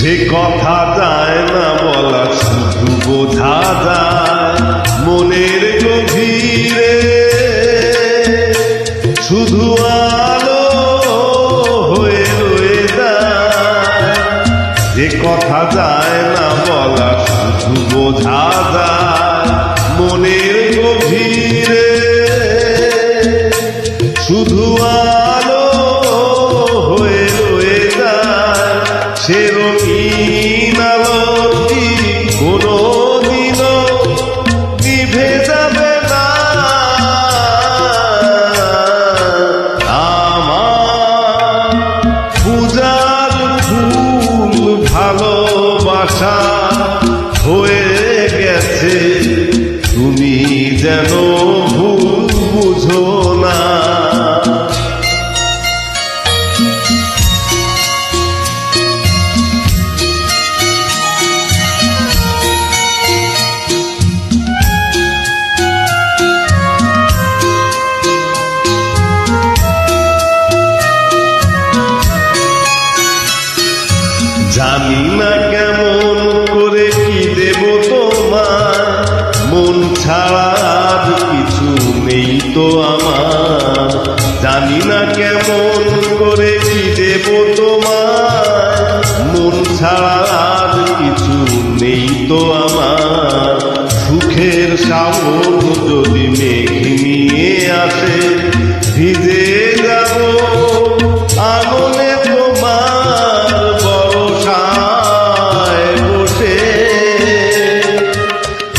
যে কথা যায় না বলা শুধু বোঝা যায় মনের গভীরে, শুধু আলো হয়ে রয়ে যায়। যে কথা যায় না বলা শুধু বোঝা যায় মনের গভীরে, শুধু আলো হয়ে রয়ে যায়। সে রঙিন আলোটি কোনদিনও নিভে যাবে না। আমার পূজার ফুল ভালোবাসা হয়ে গেছে, তুমি যেন ভুল বুঝো না। জানি না কেমন করে কি দেব তোমার, মন ছাড়া আর কিছু নেই তো আমার। জানি না কেমন করে কি দেব তোমার, মন ছাড়া আর কিছু নেই তো আমার। সুখের শাওন যদি মেঘ নিয়ে আসে, ভিজে যাব আগুনে তোমার বর্ষায় বসে।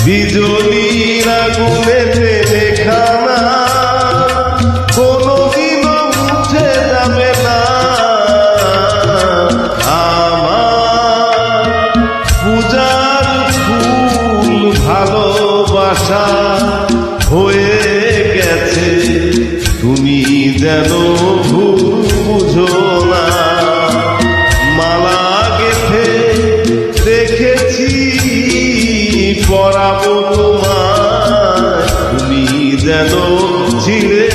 বিজলির আগুনে লেখানা কোনদিনও মুছে যাবে না। আমার পূজার ফুল ভালোবাসা হয়ে গেছে, তুমি যেন ভুল বুঝো না। মালা গেথে দেখেছি পরাবো তোমায়, তুমি যেন ছিঁড়ে